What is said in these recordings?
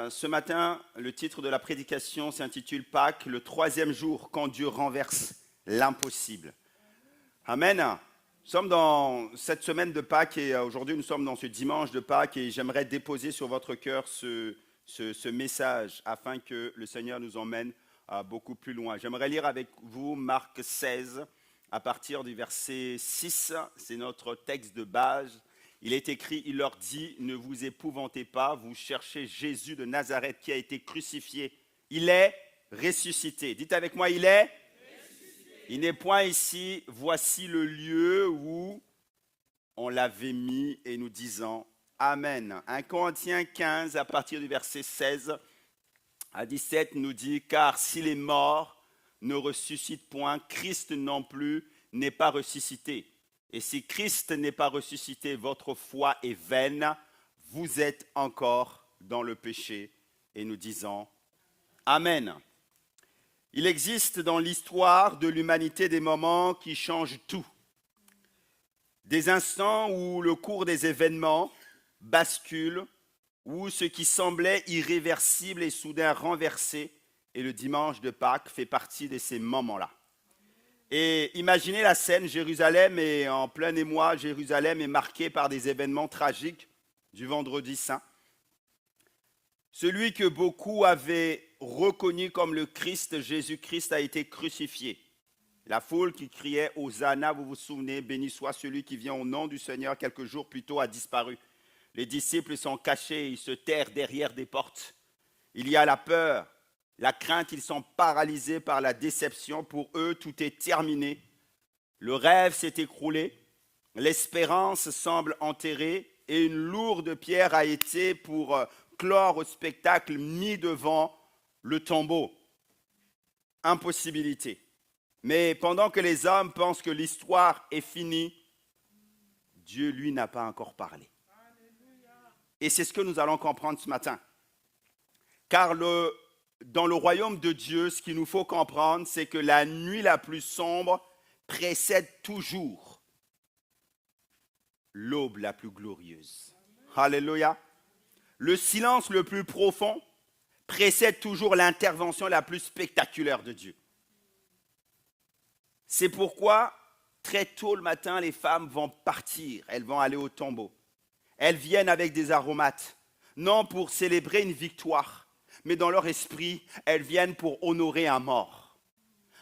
Ce matin, le titre de la prédication s'intitule Pâques, le troisième jour, quand Dieu renverse l'impossible. Amen. Nous sommes dans cette semaine de Pâques et aujourd'hui nous sommes dans ce dimanche de Pâques et j'aimerais déposer sur votre cœur ce message afin que le Seigneur nous emmène beaucoup plus loin. J'aimerais lire avec vous Marc 16 à partir du verset 6, c'est notre texte de base. Il est écrit, il leur dit, ne vous épouvantez pas, vous cherchez Jésus de Nazareth qui a été crucifié. Il est ressuscité. Dites avec moi, il est ressuscité. Il n'est point ici, voici le lieu où on l'avait mis et nous disons Amen. 1 Corinthiens 15 à partir du verset 16 à 17 nous dit, car si les morts ne ressuscitent point, Christ non plus n'est pas ressuscité. Et si Christ n'est pas ressuscité, votre foi est vaine, vous êtes encore dans le péché. Et nous disons Amen. Il existe dans l'histoire de l'humanité des moments qui changent tout. Des instants où le cours des événements bascule, où ce qui semblait irréversible est soudain renversé. Et le dimanche de Pâques fait partie de ces moments-là. Et imaginez la scène, Jérusalem est en plein émoi, Jérusalem est marquée par des événements tragiques du vendredi saint. Celui que beaucoup avaient reconnu comme le Christ, Jésus-Christ, a été crucifié. La foule qui criait Hosanna, vous vous souvenez, béni soit celui qui vient au nom du Seigneur, quelques jours plus tôt a disparu. Les disciples sont cachés, ils se terrent derrière des portes. Il y a la peur. La crainte, ils sont paralysés par la déception. Pour eux, tout est terminé. Le rêve s'est écroulé. L'espérance semble enterrée. Et une lourde pierre a été, pour clore au spectacle, mis devant le tombeau. Impossibilité. Mais pendant que les hommes pensent que l'histoire est finie, Dieu, lui, n'a pas encore parlé. Et c'est ce que nous allons comprendre ce matin. Car dans le royaume de Dieu, ce qu'il nous faut comprendre, c'est que la nuit la plus sombre précède toujours l'aube la plus glorieuse. Alléluia. Le silence le plus profond précède toujours l'intervention la plus spectaculaire de Dieu. C'est pourquoi, très tôt le matin, les femmes vont partir. Elles vont aller au tombeau. Elles viennent avec des aromates, non pour célébrer une victoire, mais dans leur esprit, elles viennent pour honorer un mort.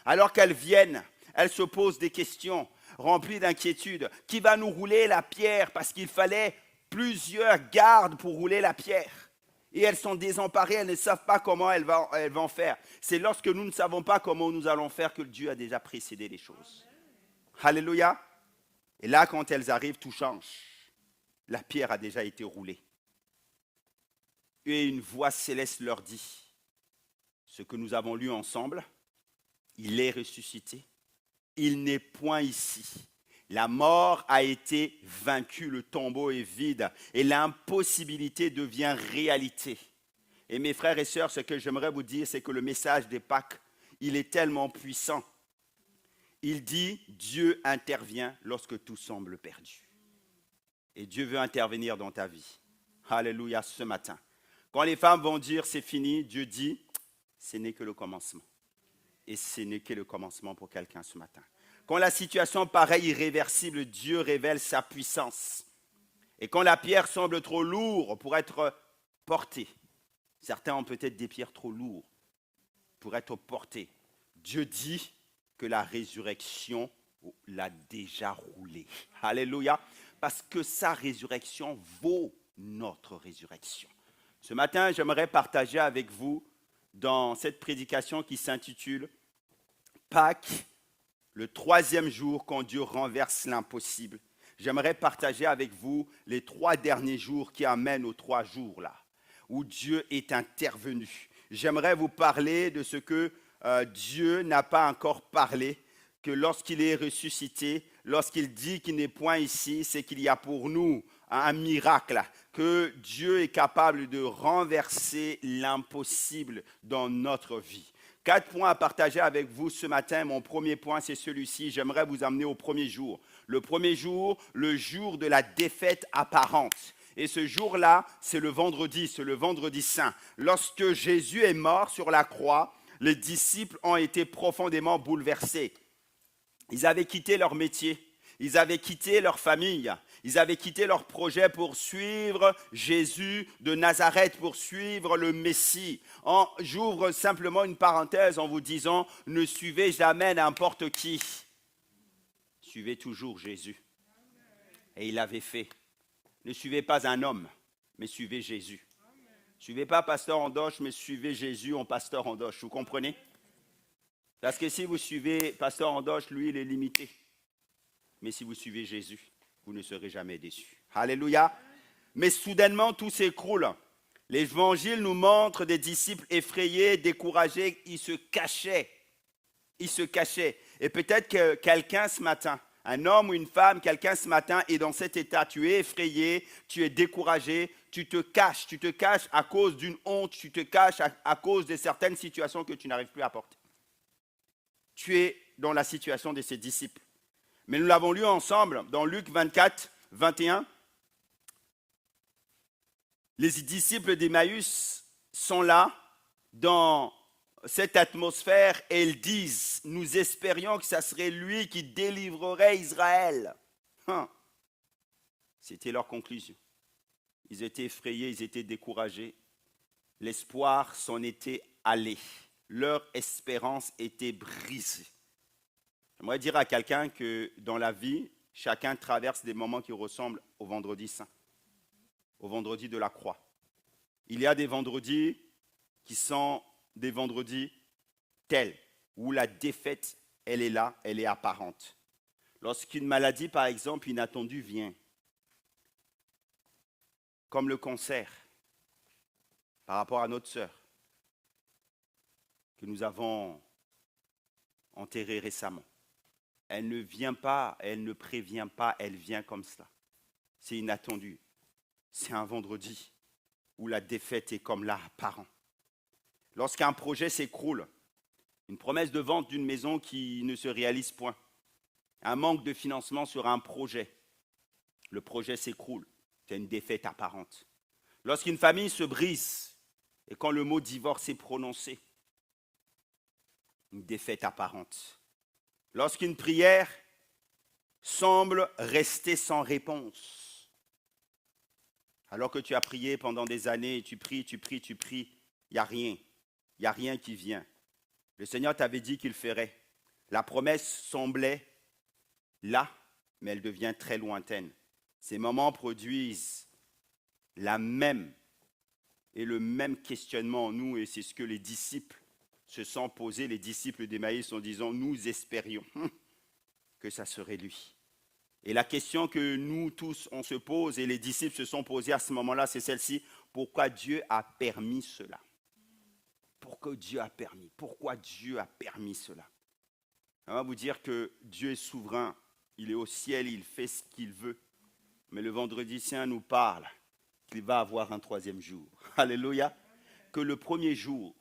Alors qu'elles viennent, elles se posent des questions remplies d'inquiétude. Qui va nous rouler la pierre? Parce qu'il fallait plusieurs gardes pour rouler la pierre. Et elles sont désemparées, elles ne savent pas comment elles vont faire. C'est lorsque nous ne savons pas comment nous allons faire que Dieu a déjà précédé les choses. Alléluia. Et là, quand elles arrivent, tout change. La pierre a déjà été roulée. Et une voix céleste leur dit, ce que nous avons lu ensemble, il est ressuscité, il n'est point ici. La mort a été vaincue, le tombeau est vide et l'impossibilité devient réalité. Et mes frères et sœurs, ce que j'aimerais vous dire, c'est que le message des Pâques, il est tellement puissant. Il dit, Dieu intervient lorsque tout semble perdu. Et Dieu veut intervenir dans ta vie. Alléluia, ce matin. Quand les femmes vont dire c'est fini, Dieu dit ce n'est que le commencement. Et ce n'est que le commencement pour quelqu'un ce matin. Quand la situation paraît irréversible, Dieu révèle sa puissance. Et quand la pierre semble trop lourde pour être portée, certains ont peut-être des pierres trop lourdes pour être portées, Dieu dit que la résurrection l'a déjà roulée. Alléluia. Parce que sa résurrection vaut notre résurrection. Ce matin, j'aimerais partager avec vous dans cette prédication qui s'intitule Pâques, le troisième jour quand Dieu renverse l'impossible. J'aimerais partager avec vous les 3 derniers jours qui amènent aux 3 jours là, où Dieu est intervenu. J'aimerais vous parler de ce que Dieu n'a pas encore parlé, que lorsqu'il est ressuscité, lorsqu'il dit qu'il n'est point ici, c'est qu'il y a pour nous un miracle, que Dieu est capable de renverser l'impossible dans notre vie. 4 points à partager avec vous ce matin. Mon premier point, c'est celui-ci. J'aimerais vous amener au premier jour. Le premier jour, le jour de la défaite apparente. Et ce jour-là, c'est le vendredi saint. Lorsque Jésus est mort sur la croix, les disciples ont été profondément bouleversés. Ils avaient quitté leur métier, ils avaient quitté leur famille, ils avaient quitté leur projet pour suivre Jésus de Nazareth, pour suivre le Messie. J'ouvre simplement une parenthèse en vous disant, ne suivez jamais n'importe qui. Suivez toujours Jésus. Et il l'avait fait. Ne suivez pas un homme, mais suivez Jésus. Suivez pas pasteur Andoche, mais suivez Jésus en pasteur Andoche. Vous comprenez? Parce que si vous suivez pasteur Andoche, lui, il est limité. Mais si vous suivez Jésus, vous ne serez jamais déçus. Alléluia. Mais soudainement, tout s'écroule. L'évangile nous montre des disciples effrayés, découragés. Ils se cachaient. Ils se cachaient. Et peut-être que quelqu'un ce matin, un homme ou une femme, quelqu'un ce matin est dans cet état. Tu es effrayé, tu es découragé, tu te caches à cause d'une honte, tu te caches à cause de certaines situations que tu n'arrives plus à porter. Tu es dans la situation de ces disciples. Mais nous l'avons lu ensemble dans Luc 24, 21. Les disciples d'Emmaüs sont là dans cette atmosphère et ils disent, nous espérions que ça serait lui qui délivrerait Israël. C'était leur conclusion. Ils étaient effrayés, ils étaient découragés. L'espoir s'en était allé. Leur espérance était brisée. J'aimerais dire à quelqu'un que dans la vie, chacun traverse des moments qui ressemblent au vendredi saint, au vendredi de la croix. Il y a des vendredis qui sont des vendredis tels où la défaite, elle est là, elle est apparente. Lorsqu'une maladie, par exemple, inattendue vient, comme le cancer, par rapport à notre sœur, que nous avons enterrée récemment. Elle ne vient pas, elle ne prévient pas, elle vient comme cela. C'est inattendu. C'est un vendredi où la défaite est comme là, apparent. Lorsqu'un projet s'écroule, une promesse de vente d'une maison qui ne se réalise point, un manque de financement sur un projet, le projet s'écroule, c'est une défaite apparente. Lorsqu'une famille se brise et quand le mot divorce est prononcé, une défaite apparente. Lorsqu'une prière semble rester sans réponse, alors que tu as prié pendant des années, tu pries, il n'y a rien qui vient. Le Seigneur t'avait dit qu'il ferait. La promesse semblait là, mais elle devient très lointaine. Ces moments produisent la même et le même questionnement en nous, et c'est ce que les disciples se sont posés, les disciples d'Emmaüs, en disant, nous espérions que ça serait lui. Et la question que nous tous, on se pose, et les disciples se sont posés à ce moment-là, c'est celle-ci, pourquoi Dieu a permis cela? Pourquoi Dieu a permis cela? On va vous dire que Dieu est souverain, il est au ciel, il fait ce qu'il veut. Mais le vendredi saint nous parle qu'il va avoir un troisième jour. Alléluia. Que le premier jour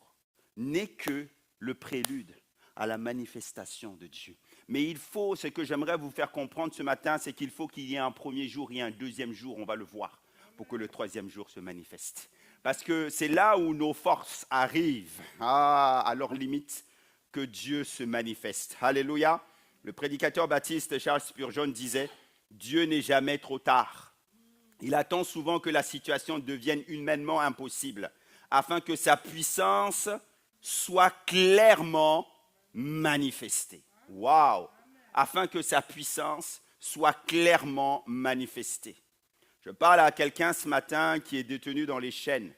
n'est que le prélude à la manifestation de Dieu. Mais il faut, ce que j'aimerais vous faire comprendre ce matin, c'est qu'il faut qu'il y ait un premier jour et un deuxième jour, on va le voir, pour que le troisième jour se manifeste. Parce que c'est là où nos forces arrivent à leur limite que Dieu se manifeste. Alléluia. Le prédicateur baptiste Charles Spurgeon disait, Dieu n'est jamais trop tard. Il attend souvent que la situation devienne humainement impossible, afin que sa puissance soit clairement manifestée. Waouh! Afin que sa puissance soit clairement manifestée. Je parle à quelqu'un ce matin qui est détenu dans les chaînes.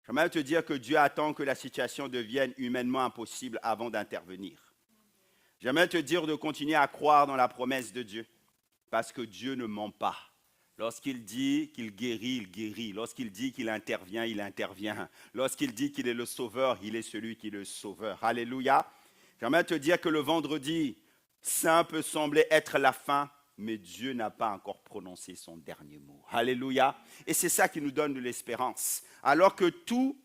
J'aimerais te dire que Dieu attend que la situation devienne humainement impossible avant d'intervenir. J'aimerais te dire de continuer à croire dans la promesse de Dieu, parce que Dieu ne ment pas. Lorsqu'il dit qu'il guérit, il guérit. Lorsqu'il dit qu'il intervient, il intervient. Lorsqu'il dit qu'il est le sauveur, il est celui qui est le sauveur. Alléluia. J'aimerais te dire que le vendredi saint peut sembler être la fin, mais Dieu n'a pas encore prononcé son dernier mot. Alléluia. Et c'est ça qui nous donne de l'espérance. Alors que tout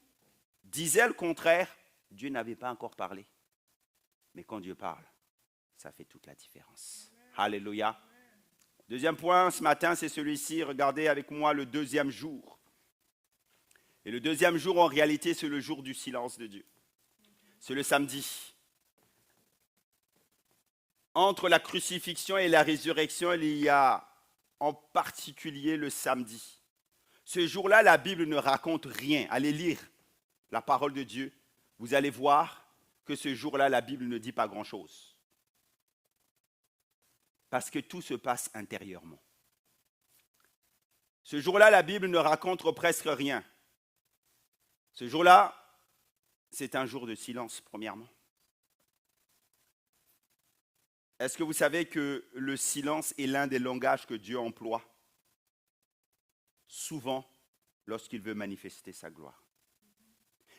disait le contraire, Dieu n'avait pas encore parlé. Mais quand Dieu parle, ça fait toute la différence. Alléluia. Deuxième point ce matin, c'est celui-ci. Regardez avec moi le deuxième jour. Et le deuxième jour, en réalité, c'est le jour du silence de Dieu. C'est le samedi. Entre la crucifixion et la résurrection, il y a en particulier le samedi. Ce jour-là, la Bible ne raconte rien. Allez lire la parole de Dieu. Vous allez voir que ce jour-là, la Bible ne dit pas grand-chose. Parce que tout se passe intérieurement. Ce jour-là, la Bible ne raconte presque rien. Ce jour-là, c'est un jour de silence, premièrement. Est-ce que vous savez que le silence est l'un des langages que Dieu emploie souvent lorsqu'il veut manifester sa gloire?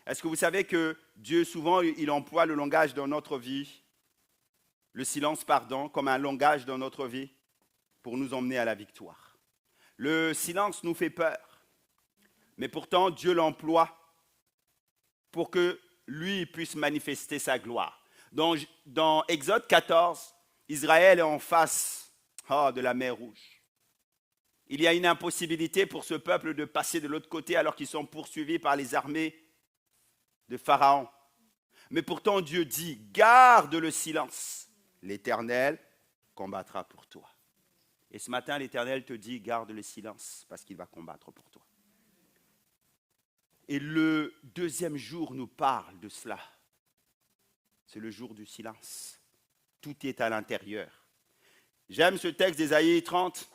Est-ce que vous savez que Dieu, souvent, il emploie le langage dans notre vie, le silence, comme un langage dans notre vie pour nous emmener à la victoire? Le silence nous fait peur, mais pourtant Dieu l'emploie pour que lui puisse manifester sa gloire. Dans Exode 14, Israël est en face de la mer Rouge. Il y a une impossibilité pour ce peuple de passer de l'autre côté alors qu'ils sont poursuivis par les armées de Pharaon. Mais pourtant Dieu dit, garde le silence. L'Éternel combattra pour toi. Et ce matin, l'Éternel te dit, garde le silence parce qu'il va combattre pour toi. Et le deuxième jour nous parle de cela. C'est le jour du silence. Tout est à l'intérieur. J'aime ce texte d'Ésaïe 30,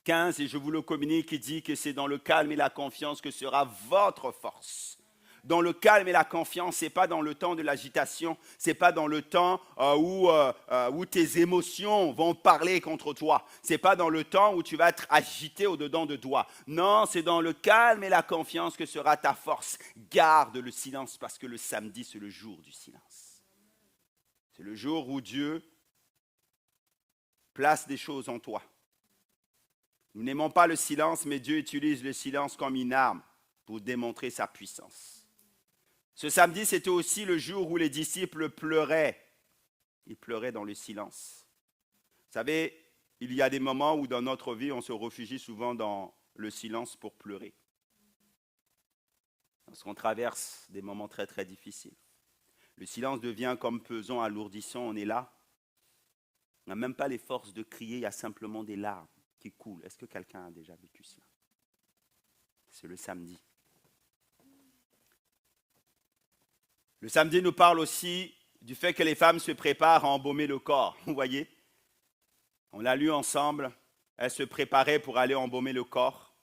15, et je vous le communique, qui dit que c'est dans le calme et la confiance que sera votre force. Dans le calme et la confiance, ce n'est pas dans le temps de l'agitation, ce n'est pas dans le temps où tes émotions vont parler contre toi. Ce n'est pas dans le temps où tu vas être agité au-dedans de toi. Non, c'est dans le calme et la confiance que sera ta force. Garde le silence parce que le samedi, c'est le jour du silence. C'est le jour où Dieu place des choses en toi. Nous n'aimons pas le silence, mais Dieu utilise le silence comme une arme pour démontrer sa puissance. Ce samedi, c'était aussi le jour où les disciples pleuraient. Ils pleuraient dans le silence. Vous savez, il y a des moments où dans notre vie, on se réfugie souvent dans le silence pour pleurer. Lorsqu'on traverse des moments très très difficiles. Le silence devient comme pesant, alourdissant, on est là. On n'a même pas les forces de crier, il y a simplement des larmes qui coulent. Est-ce que quelqu'un a déjà vécu cela? C'est le samedi. Le samedi nous parle aussi du fait que les femmes se préparent à embaumer le corps. Vous voyez? On l'a lu ensemble. Elles se préparaient pour aller embaumer le corps.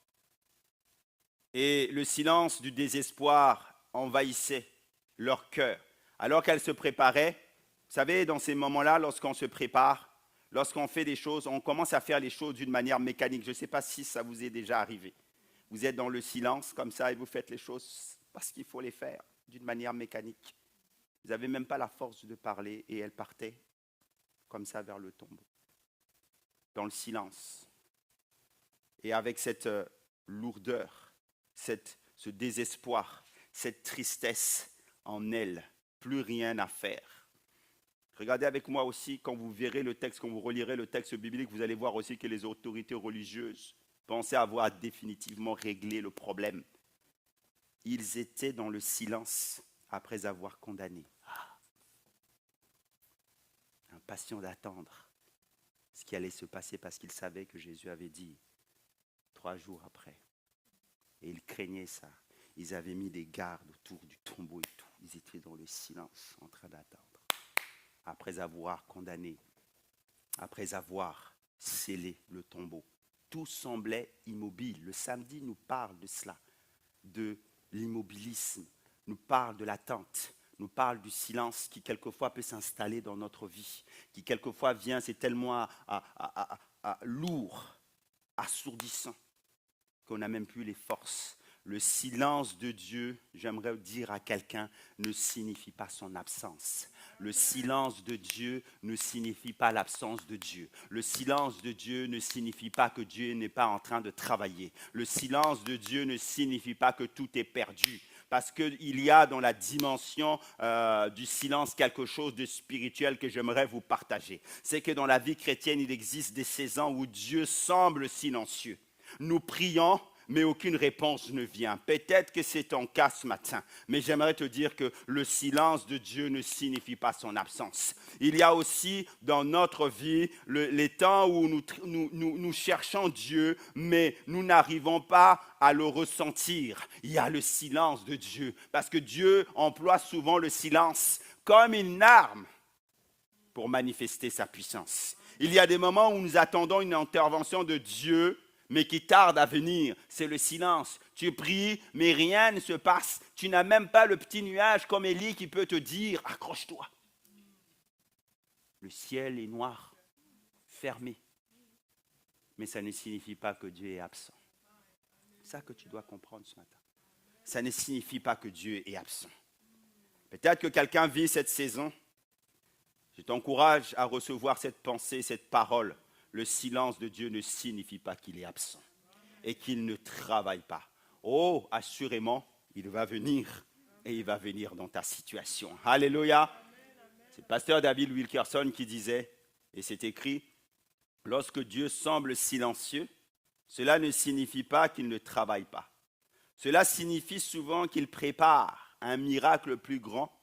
Et le silence du désespoir envahissait leur cœur. Alors qu'elles se préparaient, vous savez, dans ces moments-là, lorsqu'on se prépare, lorsqu'on fait des choses, on commence à faire les choses d'une manière mécanique. Je ne sais pas si ça vous est déjà arrivé. Vous êtes dans le silence comme ça et vous faites les choses parce qu'il faut les faire d'une manière mécanique. Vous n'avez même pas la force de parler et elles partaient comme ça vers le tombeau, dans le silence. Et avec cette lourdeur, ce désespoir, cette tristesse en elles, plus rien à faire. Regardez avec moi aussi, quand vous verrez le texte, quand vous relirez le texte biblique, vous allez voir aussi que les autorités religieuses pensaient avoir définitivement réglé le problème. Ils étaient dans le silence après avoir condamné. Impatients d'attendre ce qui allait se passer parce qu'ils savaient que Jésus avait dit 3 jours après. Et ils craignaient ça. Ils avaient mis des gardes autour du tombeau et tout. Ils étaient dans le silence en train d'attendre. Après avoir condamné, après avoir scellé le tombeau. Tout semblait immobile. Le samedi nous parle de cela, de l'immobilisme, nous parle de l'attente, nous parle du silence qui quelquefois peut s'installer dans notre vie, qui quelquefois vient, c'est tellement lourd, assourdissant, qu'on n'a même plus les forces. Le silence de Dieu, j'aimerais dire à quelqu'un, ne signifie pas son absence. Le silence de Dieu ne signifie pas l'absence de Dieu. Le silence de Dieu ne signifie pas que Dieu n'est pas en train de travailler. Le silence de Dieu ne signifie pas que tout est perdu. parce qu'il y a dans la dimension du silence quelque chose de spirituel que j'aimerais vous partager. C'est que dans la vie chrétienne, il existe des saisons où Dieu semble silencieux. Nous prions, mais aucune réponse ne vient. Peut-être que c'est ton cas ce matin, mais j'aimerais te dire que le silence de Dieu ne signifie pas son absence. Il y a aussi dans notre vie les temps où nous cherchons Dieu, mais nous n'arrivons pas à le ressentir. Il y a le silence de Dieu, parce que Dieu emploie souvent le silence comme une arme pour manifester sa puissance. Il y a des moments où nous attendons une intervention de Dieu, mais qui tarde à venir, c'est le silence. Tu pries, mais rien ne se passe. Tu n'as même pas le petit nuage comme Élie qui peut te dire « accroche-toi ». Le ciel est noir, fermé. Mais ça ne signifie pas que Dieu est absent. C'est ça que tu dois comprendre ce matin. Ça ne signifie pas que Dieu est absent. Peut-être que quelqu'un vit cette saison. Je t'encourage à recevoir cette pensée, cette parole. Le silence de Dieu ne signifie pas qu'il est absent et qu'il ne travaille pas. Oh, assurément, il va venir et il va venir dans ta situation. Alléluia. C'est le pasteur David Wilkerson qui disait, et c'est écrit, « Lorsque Dieu semble silencieux, cela ne signifie pas qu'il ne travaille pas. Cela signifie souvent qu'il prépare un miracle plus grand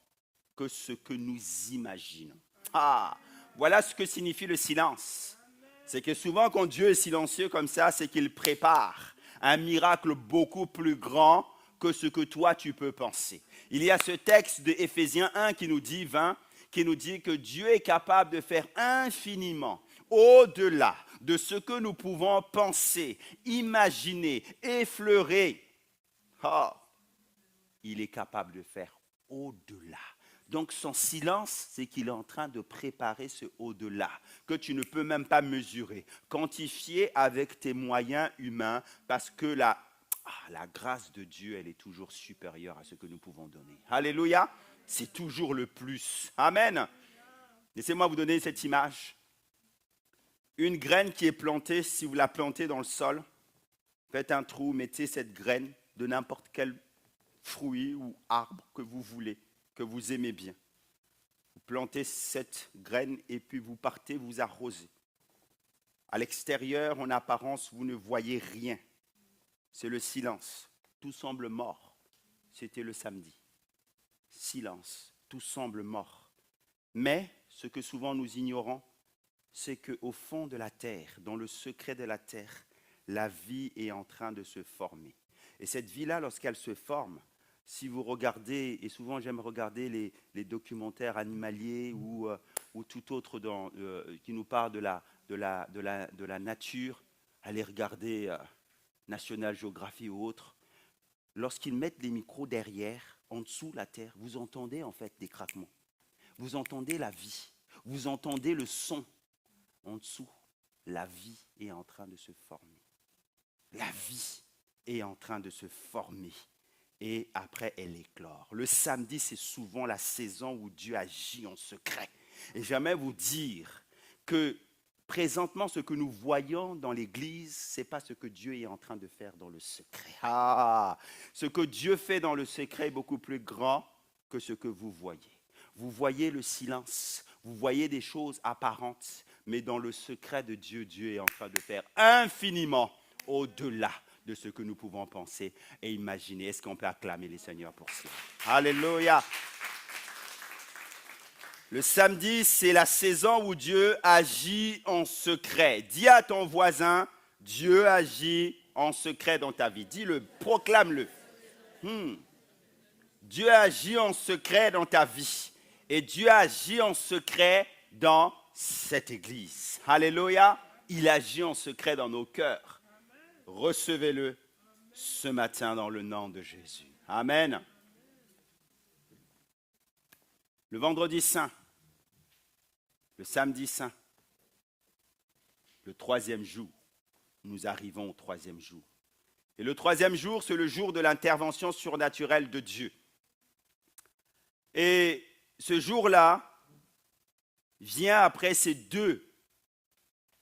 que ce que nous imaginons. » Ah, voilà ce que signifie le silence. C'est que souvent, quand Dieu est silencieux comme ça, c'est qu'il prépare un miracle beaucoup plus grand que ce que toi, tu peux penser. Il y a ce texte de Éphésiens 1 qui nous dit, 20, qui nous dit que Dieu est capable de faire infiniment, au-delà de ce que nous pouvons penser, imaginer, effleurer. Oh, il est capable de faire au-delà. Donc son silence, c'est qu'il est en train de préparer ce au-delà, que tu ne peux même pas mesurer, quantifier avec tes moyens humains, parce que la grâce de Dieu, elle est toujours supérieure à ce que nous pouvons donner. Alléluia, c'est toujours le plus. Amen. Laissez-moi vous donner cette image. Une graine qui est plantée, si vous la plantez dans le sol, faites un trou, mettez cette graine de n'importe quel fruit ou arbre que vous voulez, que vous aimez bien. Vous plantez cette graine et puis vous partez, vous arrosez. À l'extérieur, en apparence, vous ne voyez rien. C'est le silence. Tout semble mort. C'était le samedi. Silence. Tout semble mort. Mais ce que souvent nous ignorons, c'est qu'au fond de la terre, dans le secret de la terre, la vie est en train de se former. Et cette vie-là, lorsqu'elle se forme, si vous regardez, et souvent j'aime regarder les documentaires animaliers ou tout autre qui nous parle de la nature, allez regarder National Geographic ou autre, lorsqu'ils mettent les micros derrière, en dessous la terre, vous entendez en fait des craquements. Vous entendez la vie, vous entendez le son. En dessous, la vie est en train de se former. La vie est en train de se former. Et après, elle éclore. Le samedi, c'est souvent la saison où Dieu agit en secret. Et j'aimerais vous dire que présentement, ce que nous voyons dans l'Église, ce n'est pas ce que Dieu est en train de faire dans le secret. Ah, ce que Dieu fait dans le secret est beaucoup plus grand que ce que vous voyez. Vous voyez le silence, vous voyez des choses apparentes, mais dans le secret de Dieu, Dieu est en train de faire infiniment au-delà de ce que nous pouvons penser et imaginer. Est-ce qu'on peut acclamer les Seigneurs pour cela? Alléluia! Le samedi, c'est la saison où Dieu agit en secret. Dis à ton voisin, Dieu agit en secret dans ta vie. Dis-le, proclame-le. Dieu agit en secret dans ta vie. Et Dieu agit en secret dans cette église. Alléluia! Il agit en secret dans nos cœurs. Recevez-le ce matin dans le nom de Jésus. Amen. Le vendredi saint, le samedi saint, le troisième jour, nous arrivons au troisième jour. Et le troisième jour, c'est le jour de l'intervention surnaturelle de Dieu. Et ce jour-là vient après ces 2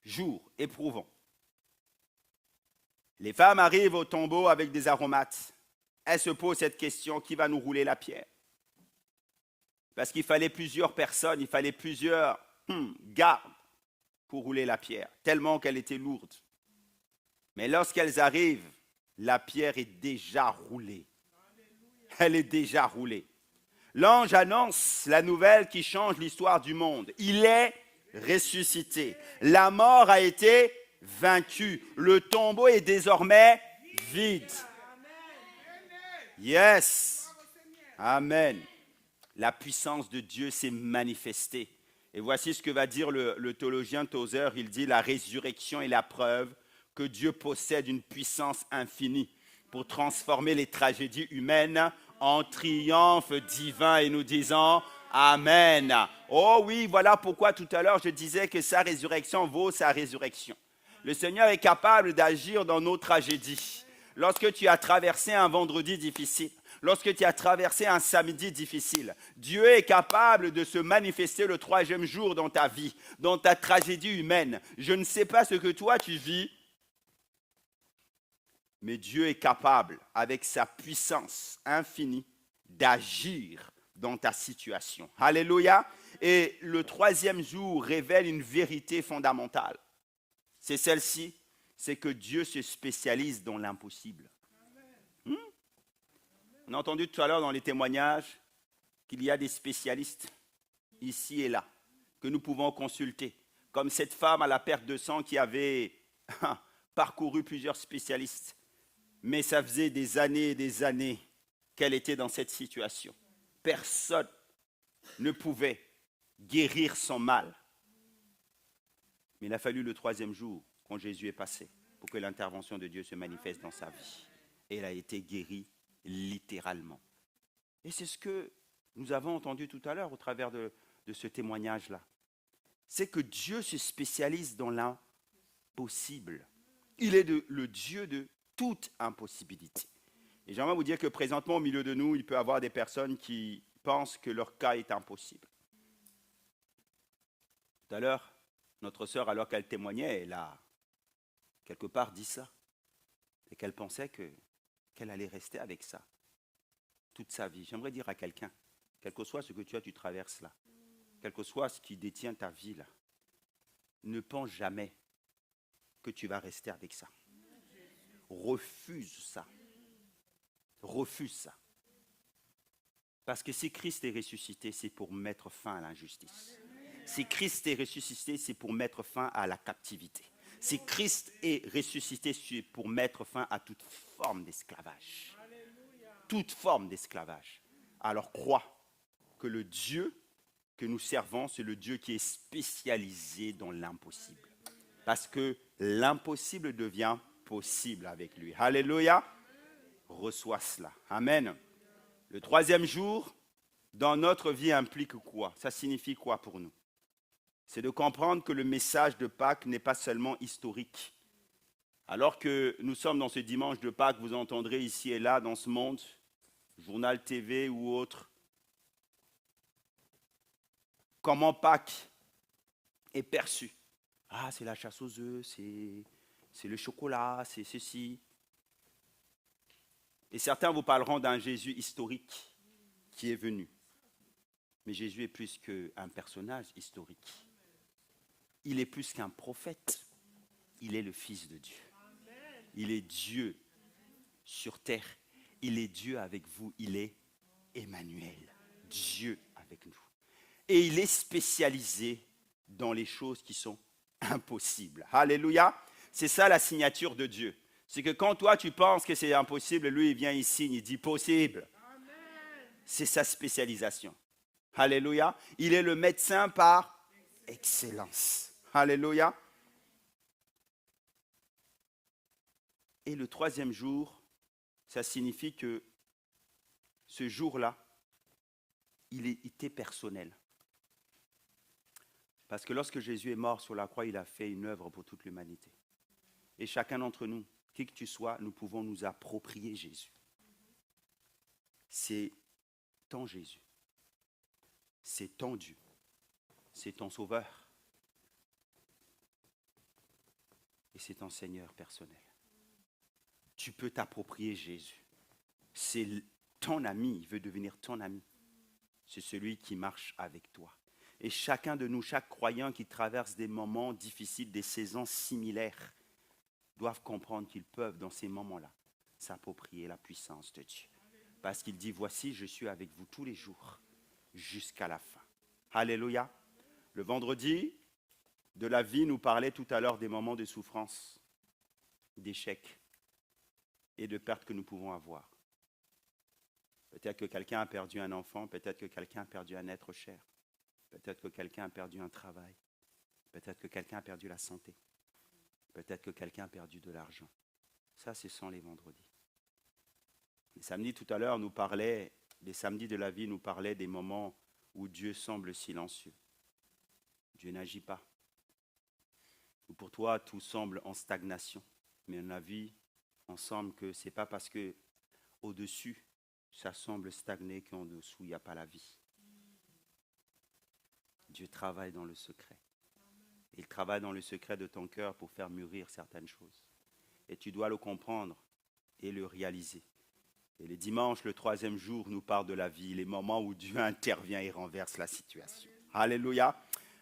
jours éprouvants. Les femmes arrivent au tombeau avec des aromates. elle se pose cette question, qui va nous rouler la pierre? Parce qu'il fallait plusieurs personnes, il fallait plusieurs gardes pour rouler la pierre, tellement qu'elle était lourde. Mais lorsqu'elles arrivent, la pierre est déjà roulée. Elle est déjà roulée. L'ange annonce la nouvelle qui change l'histoire du monde. Il est ressuscité. La mort a été vaincue. Le tombeau est désormais vide. Yes. Amen. La puissance de Dieu s'est manifestée. Et voici ce que va dire le théologien Tozer. Il dit: la résurrection est la preuve que Dieu possède une puissance infinie pour transformer les tragédies humaines en triomphe divin. Et nous disons Amen. Oh oui, voilà pourquoi tout à l'heure je disais que sa résurrection vaut sa résurrection. Le Seigneur est capable d'agir dans nos tragédies. Lorsque tu as traversé un vendredi difficile, lorsque tu as traversé un samedi difficile, Dieu est capable de se manifester le 3e jour dans ta vie, dans ta tragédie humaine. Je ne sais pas ce que toi tu vis, mais Dieu est capable, avec sa puissance infinie, d'agir dans ta situation. Alléluia. Et le 3e jour révèle une vérité fondamentale. C'est celle-ci, c'est que Dieu se spécialise dans l'impossible. On a entendu tout à l'heure dans les témoignages qu'il y a des spécialistes ici et là que nous pouvons consulter. Comme cette femme à la perte de sang qui avait parcouru plusieurs spécialistes. Mais ça faisait des années et des années qu'elle était dans cette situation. Personne ne pouvait guérir son mal. Mais il a fallu le 3e jour, quand Jésus est passé, pour que l'intervention de Dieu se manifeste dans sa vie. Et elle a été guérie littéralement. Et c'est ce que nous avons entendu tout à l'heure au travers de ce témoignage-là. C'est que Dieu se spécialise dans l'impossible. Il est le Dieu de toute impossibilité. Et j'aimerais vous dire que présentement, au milieu de nous, il peut y avoir des personnes qui pensent que leur cas est impossible. Tout à l'heure, notre sœur, alors qu'elle témoignait, elle a quelque part dit ça. Et qu'elle pensait qu'elle allait rester avec ça toute sa vie. J'aimerais dire à quelqu'un, quel que soit ce que tu traverses là, quel que soit ce qui détient ta vie là, ne pense jamais que tu vas rester avec ça. Refuse ça. Refuse ça. Parce que si Christ est ressuscité, c'est pour mettre fin à l'injustice. Si Christ est ressuscité, c'est pour mettre fin à la captivité. Si Christ est ressuscité, c'est pour mettre fin à toute forme d'esclavage. Toute forme d'esclavage. Alors crois que le Dieu que nous servons, c'est le Dieu qui est spécialisé dans l'impossible. Parce que l'impossible devient possible avec lui. Alléluia. Reçois cela. Amen. Le 3e jour, dans notre vie, implique quoi? Ça signifie quoi pour nous? C'est de comprendre que le message de Pâques n'est pas seulement historique. Alors que nous sommes dans ce dimanche de Pâques, vous entendrez ici et là dans ce monde, journal TV ou autre, comment Pâques est perçu. Ah, c'est la chasse aux œufs, c'est le chocolat, c'est ceci. Et certains vous parleront d'un Jésus historique qui est venu. Mais Jésus est plus qu'un personnage historique. Il est plus qu'un prophète. Il est le Fils de Dieu. Il est Dieu sur terre. Il est Dieu avec vous. Il est Emmanuel. Dieu avec nous. Et il est spécialisé dans les choses qui sont impossibles. Alléluia. C'est ça la signature de Dieu. C'est que quand toi tu penses que c'est impossible, lui il vient ici, il dit possible. C'est sa spécialisation. Alléluia. Il est le médecin par excellence. Alléluia. Et le 3e jour, ça signifie que ce jour-là, il était personnel. Parce que lorsque Jésus est mort sur la croix, il a fait une œuvre pour toute l'humanité. Et chacun d'entre nous, qui que tu sois, nous pouvons nous approprier Jésus. C'est ton Jésus. C'est ton Dieu. C'est ton Sauveur. Et c'est ton Seigneur personnel. Tu peux t'approprier Jésus. C'est ton ami, il veut devenir ton ami. C'est celui qui marche avec toi. Et chacun de nous, chaque croyant qui traverse des moments difficiles, des saisons similaires, doivent comprendre qu'ils peuvent, dans ces moments-là, s'approprier la puissance de Dieu. Parce qu'il dit, voici, je suis avec vous tous les jours, jusqu'à la fin. Alléluia. Le vendredi de la vie nous parlait tout à l'heure des moments de souffrance, d'échecs et de pertes que nous pouvons avoir. Peut-être que quelqu'un a perdu un enfant, peut-être que quelqu'un a perdu un être cher, peut-être que quelqu'un a perdu un travail, peut-être que quelqu'un a perdu la santé, peut-être que quelqu'un a perdu de l'argent. Ça, ce sont les vendredis. Les samedis tout à l'heure nous parlaient, les samedis de la vie nous parlaient des moments où Dieu semble silencieux. Dieu n'agit pas. Ou pour toi, tout semble en stagnation. Mais on a vu ensemble que ce n'est pas parce que au-dessus, ça semble stagner qu'en dessous, il n'y a pas la vie. Dieu travaille dans le secret. Il travaille dans le secret de ton cœur pour faire mûrir certaines choses. Et tu dois le comprendre et le réaliser. Et le dimanche, le 3e jour, nous parle de la vie, les moments où Dieu intervient et renverse la situation. Alléluia.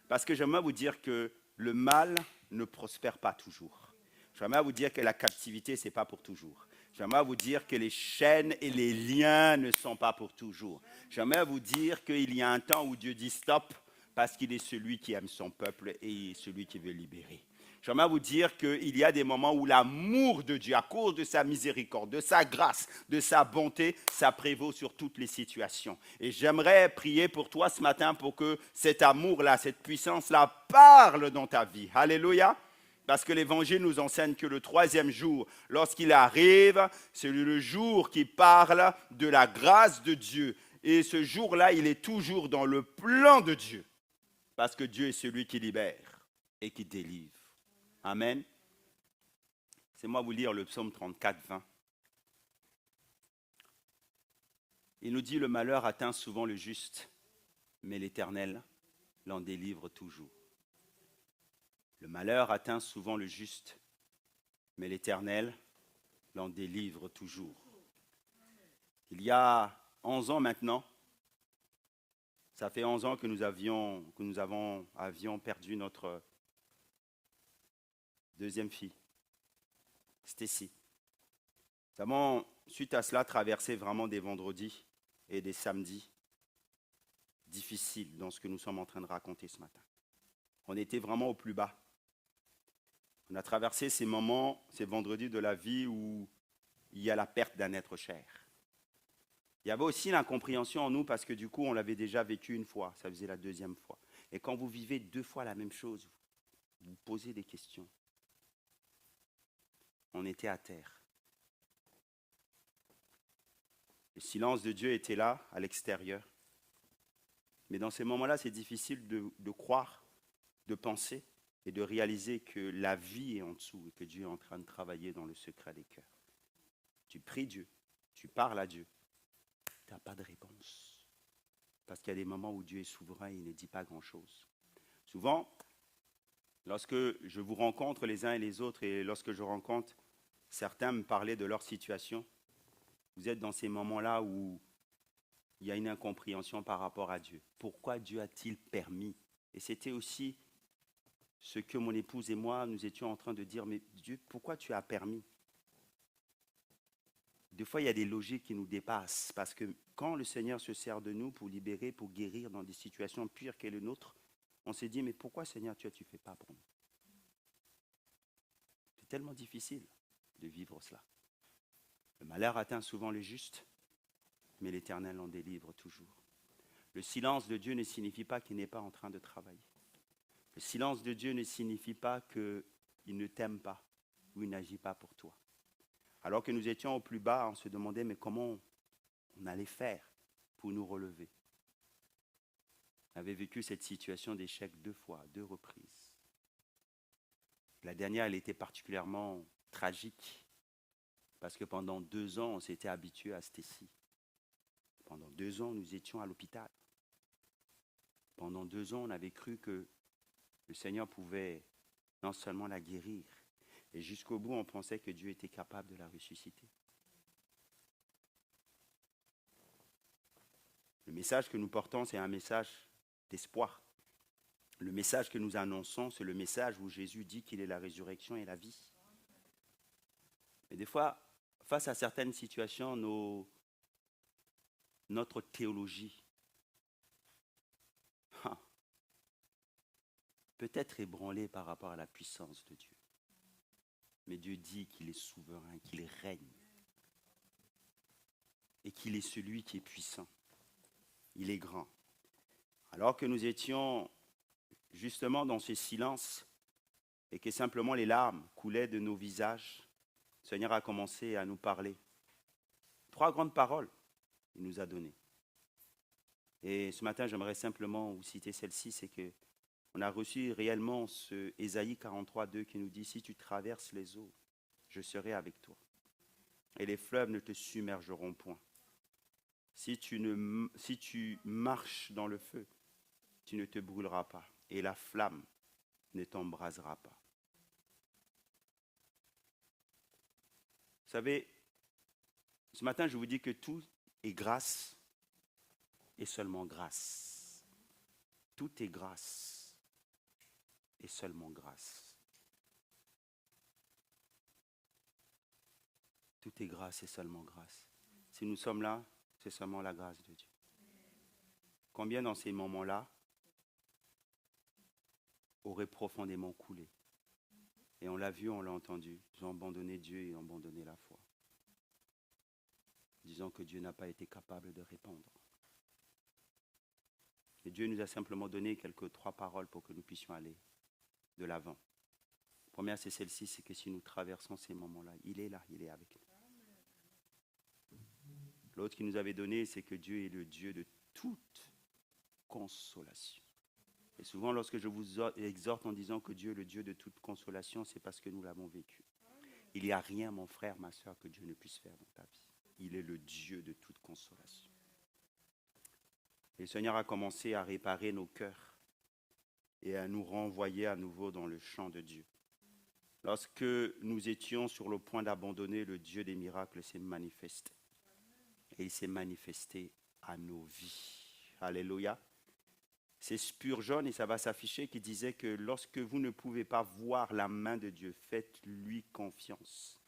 Parce que j'aimerais vous dire que le mal ne prospère pas toujours. J'aimerais vous dire que la captivité, ce n'est pas pour toujours. J'aimerais vous dire que les chaînes et les liens ne sont pas pour toujours. J'aimerais vous dire qu'il y a un temps où Dieu dit stop, parce qu'il est celui qui aime son peuple et celui qui veut libérer. J'aimerais vous dire qu'il y a des moments où l'amour de Dieu, à cause de sa miséricorde, de sa grâce, de sa bonté, ça prévaut sur toutes les situations. Et j'aimerais prier pour toi ce matin pour que cet amour-là, cette puissance-là parle dans ta vie. Alléluia. Parce que l'Évangile nous enseigne que le 3e jour, lorsqu'il arrive, c'est le jour qui parle de la grâce de Dieu. Et ce jour-là, il est toujours dans le plan de Dieu. Parce que Dieu est celui qui libère et qui délivre. Amen. C'est moi vous lire le psaume 34, 20. Il nous dit, le malheur atteint souvent le juste, mais l'Éternel l'en délivre toujours. Le malheur atteint souvent le juste, mais l'Éternel l'en délivre toujours. Il y a 11 ans maintenant, ça fait 11 ans que nous avions perdu notre deuxième fille, Stacy. Nous avons, suite à cela, traversé vraiment des vendredis et des samedis difficiles dans ce que nous sommes en train de raconter ce matin. On était vraiment au plus bas. On a traversé ces moments, ces vendredis de la vie où il y a la perte d'un être cher. Il y avait aussi l'incompréhension en nous parce que du coup, on l'avait déjà vécu une fois, ça faisait la 2e fois. Et quand vous vivez 2 fois la même chose, vous posez des questions. On était à terre. Le silence de Dieu était là, à l'extérieur. Mais dans ces moments-là, c'est difficile de croire, de penser et de réaliser que la vie est en dessous et que Dieu est en train de travailler dans le secret des cœurs. Tu pries Dieu, tu parles à Dieu, tu n'as pas de réponse. Parce qu'il y a des moments où Dieu est souverain et il ne dit pas grand-chose. Souvent, lorsque je vous rencontre les uns et les autres et lorsque je rencontre certains me parler de leur situation, vous êtes dans ces moments-là où il y a une incompréhension par rapport à Dieu. Pourquoi Dieu a-t-il permis? Et c'était aussi ce que mon épouse et moi, nous étions en train de dire, mais Dieu, pourquoi tu as permis? Des fois, il y a des logiques qui nous dépassent, parce que quand le Seigneur se sert de nous pour libérer, pour guérir dans des situations pires que les nôtres, on s'est dit, mais pourquoi Seigneur, tu ne fais pas pour nous? C'est tellement difficile de vivre cela. Le malheur atteint souvent le juste, mais l'Éternel en délivre toujours. Le silence de Dieu ne signifie pas qu'il n'est pas en train de travailler. Le silence de Dieu ne signifie pas qu'il ne t'aime pas ou il n'agit pas pour toi. Alors que nous étions au plus bas, on se demandait mais comment on allait faire pour nous relever. On avait vécu cette situation d'échec 2 fois, 2 reprises. La dernière, elle était particulièrement tragique parce que pendant 2 ans, on s'était habitué à Stacy. Pendant 2 ans, nous étions à l'hôpital. Pendant 2 ans, on avait cru que le Seigneur pouvait non seulement la guérir, et jusqu'au bout, on pensait que Dieu était capable de la ressusciter. Le message que nous portons, c'est un message d'espoir. Le message que nous annonçons, c'est le message où Jésus dit qu'il est la résurrection et la vie. Mais des fois, face à certaines situations, notre théologie peut être ébranlée par rapport à la puissance de Dieu. Mais Dieu dit qu'il est souverain, qu'il règne et qu'il est celui qui est puissant. Il est grand. Alors que nous étions justement dans ce silence et que simplement les larmes coulaient de nos visages, le Seigneur a commencé à nous parler. 3 grandes paroles il nous a données. Et ce matin, j'aimerais simplement vous citer celle-ci, c'est que on a reçu réellement ce Ésaïe 43, 2 qui nous dit « Si tu traverses les eaux, je serai avec toi. Et les fleuves ne te submergeront point. Si tu marches dans le feu, tu ne te brûleras pas. Et la flamme ne t'embrasera pas. » Vous savez, ce matin, je vous dis que tout est grâce et seulement grâce. Tout est grâce et seulement grâce. Tout est grâce et seulement grâce. Si nous sommes là, c'est seulement la grâce de Dieu. Combien dans ces moments-là auraient profondément coulé? Et on l'a vu, on l'a entendu. Ils ont abandonné Dieu et ont abandonné la foi. Disant que Dieu n'a pas été capable de répondre. Et Dieu nous a simplement donné 3 paroles pour que nous puissions aller de l'avant. La première, c'est celle-ci, c'est que si nous traversons ces moments-là, il est là, il est avec nous. L'autre qu'il nous avait donné, c'est que Dieu est le Dieu de toute consolation. Et souvent, lorsque je vous exhorte en disant que Dieu est le Dieu de toute consolation, c'est parce que nous l'avons vécu. Il n'y a rien, mon frère, ma soeur, que Dieu ne puisse faire dans ta vie. Il est le Dieu de toute consolation. Et le Seigneur a commencé à réparer nos cœurs et à nous renvoyer à nouveau dans le champ de Dieu. Lorsque nous étions sur le point d'abandonner, le Dieu des miracles s'est manifesté. Et il s'est manifesté à nos vies. Alléluia. C'est Spurgeon, et ça va s'afficher, qui disait que lorsque vous ne pouvez pas voir la main de Dieu, faites-lui confiance.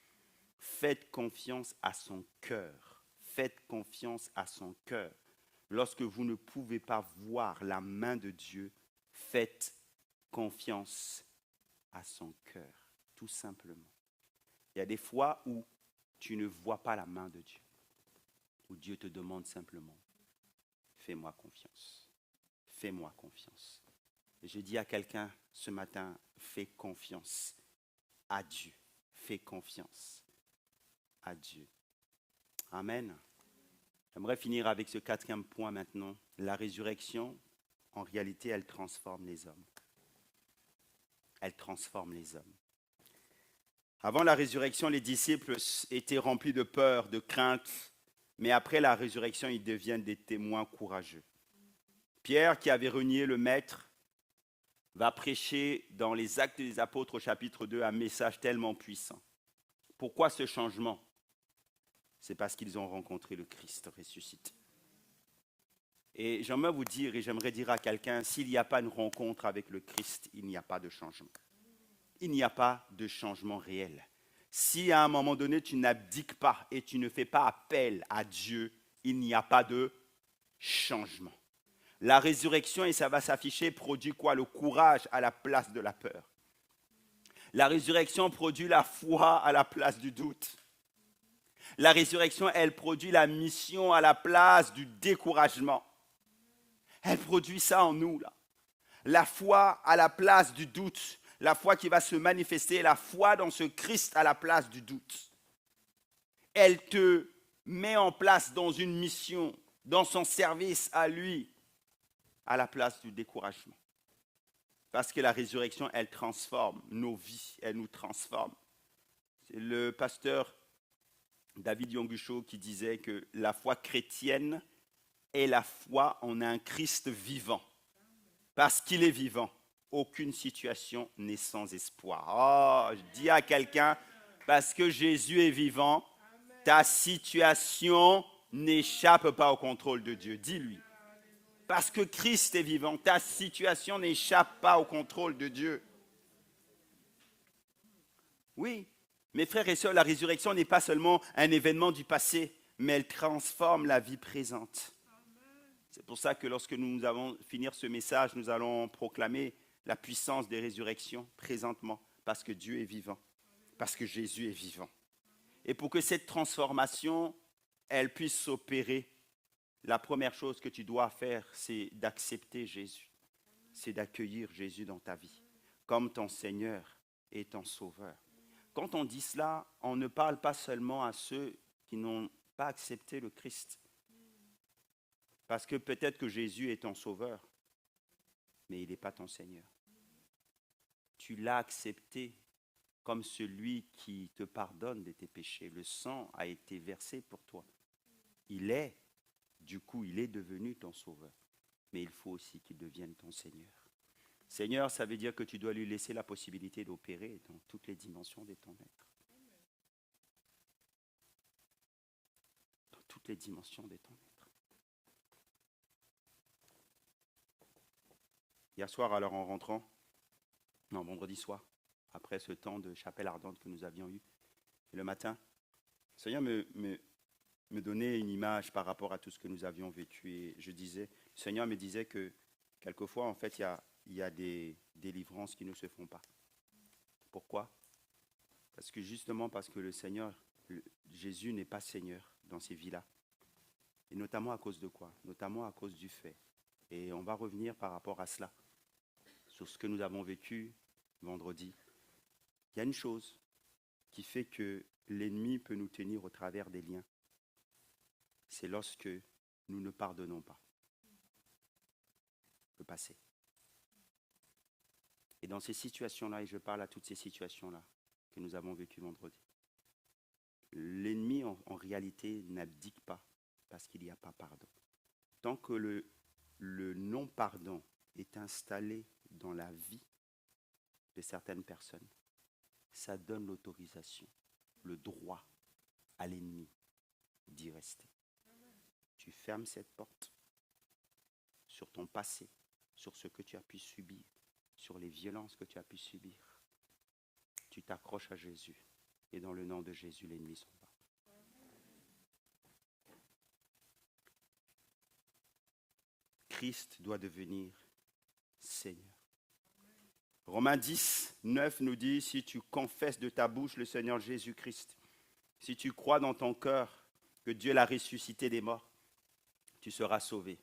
Faites confiance à son cœur. Faites confiance à son cœur. Lorsque vous ne pouvez pas voir la main de Dieu, faites confiance à son cœur, tout simplement. Il y a des fois où tu ne vois pas la main de Dieu, où Dieu te demande simplement, fais-moi confiance, fais-moi confiance. Et je dis à quelqu'un ce matin, fais confiance à Dieu, fais confiance à Dieu. Amen. J'aimerais finir avec ce 4e point maintenant. La résurrection, en réalité, elle transforme les hommes. Elle transforme les hommes. Avant la résurrection, les disciples étaient remplis de peur, de crainte, mais après la résurrection, ils deviennent des témoins courageux. Pierre, qui avait renié le Maître, va prêcher dans les Actes des Apôtres au chapitre 2 un message tellement puissant. Pourquoi ce changement ? C'est parce qu'ils ont rencontré le Christ ressuscité. Et j'aimerais vous dire, et j'aimerais dire à quelqu'un, s'il n'y a pas une rencontre avec le Christ, il n'y a pas de changement. Il n'y a pas de changement réel. Si à un moment donné, tu n'abdiques pas et tu ne fais pas appel à Dieu, il n'y a pas de changement. La résurrection, et ça va s'afficher, produit quoi? Le courage à la place de la peur. La résurrection produit la foi à la place du doute. La résurrection, elle produit la mission à la place du découragement. Elle produit ça en nous, là. La foi à la place du doute. La foi qui va se manifester, la foi dans ce Christ à la place du doute. Elle te met en place dans une mission, dans son service à lui, à la place du découragement. Parce que la résurrection, elle transforme nos vies, elle nous transforme. C'est le pasteur David Yongucho qui disait que la foi chrétienne est la foi en un Christ vivant. Parce qu'il est vivant, aucune situation n'est sans espoir. Oh, je dis à quelqu'un, parce que Jésus est vivant, ta situation n'échappe pas au contrôle de Dieu. Dis-lui, Parce que Christ est vivant. Ta situation n'échappe pas au contrôle de Dieu. Oui, mes frères et sœurs, la résurrection n'est pas seulement un événement du passé, mais elle transforme la vie présente. C'est pour ça que lorsque nous allons finir ce message, nous allons proclamer la puissance des résurrections présentement, parce que Dieu est vivant, parce que Jésus est vivant. Et pour que cette transformation, elle puisse s'opérer, la première chose que tu dois faire, c'est d'accepter Jésus. C'est d'accueillir Jésus dans ta vie, comme ton Seigneur et ton Sauveur. Quand on dit cela, on ne parle pas seulement à ceux qui n'ont pas accepté le Christ. Parce que peut-être que Jésus est ton Sauveur, mais il n'est pas ton Seigneur. Tu l'as accepté comme celui qui te pardonne de tes péchés. Le sang a été versé pour toi. Il est devenu ton Sauveur. Mais il faut aussi qu'il devienne ton Seigneur. Seigneur, ça veut dire que tu dois lui laisser la possibilité d'opérer dans toutes les dimensions de ton être. Dans toutes les dimensions de ton être. Hier soir, alors en rentrant, vendredi soir, après ce temps de chapelle ardente que nous avions eu, et le matin, le Seigneur me donnait une image par rapport à tout ce que nous avions vécu. Et le Seigneur me disait que quelquefois, en fait, il y a des délivrances qui ne se font pas. Pourquoi? Parce que le Seigneur, Jésus n'est pas Seigneur dans ces vies-là. Et notamment à cause de quoi? Notamment à cause du fait. Et on va revenir par rapport à cela, sur ce que nous avons vécu vendredi. Il y a une chose qui fait que l'ennemi peut nous tenir au travers des liens. C'est lorsque nous ne pardonnons pas le passé. Et dans ces situations-là, et je parle à toutes ces situations-là que nous avons vécues vendredi, l'ennemi en réalité n'abdique pas parce qu'il n'y a pas pardon. Tant que le non-pardon est installé dans la vie de certaines personnes, ça donne l'autorisation, le droit à l'ennemi d'y rester. Tu fermes cette porte sur ton passé, sur ce que tu as pu subir, sur les violences que tu as pu subir. Tu t'accroches à Jésus et dans le nom de Jésus, l'ennemi s'en va. Christ doit devenir Seigneur. Romains 10, 9 nous dit, si tu confesses de ta bouche le Seigneur Jésus-Christ, si tu crois dans ton cœur que Dieu l'a ressuscité des morts, tu seras sauvé.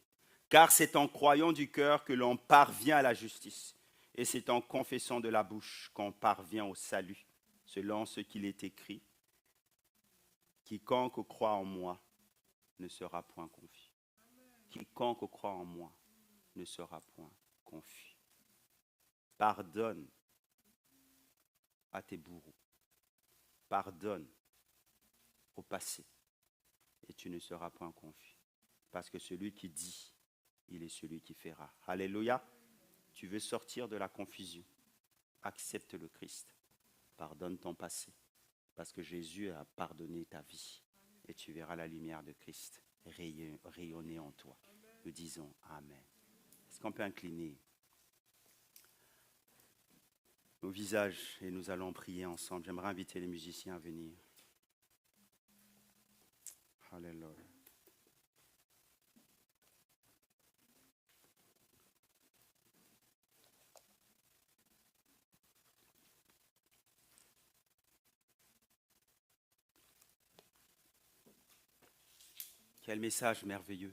Car c'est en croyant du cœur que l'on parvient à la justice. Et c'est en confessant de la bouche qu'on parvient au salut, selon ce qu'il est écrit. Quiconque croit en moi ne sera point confus. Quiconque croit en moi ne sera point confus. Pardonne à tes bourreaux. Pardonne au passé. Et tu ne seras point confus. Parce que celui qui dit, il est celui qui fera. Alléluia. Tu veux sortir de la confusion. Accepte le Christ. Pardonne ton passé. Parce que Jésus a pardonné ta vie. Et tu verras la lumière de Christ rayonner en toi. Nous disons Amen. Est-ce qu'on peut incliner nos visages et nous allons prier ensemble. J'aimerais inviter les musiciens à venir. Alléluia. Quel message merveilleux.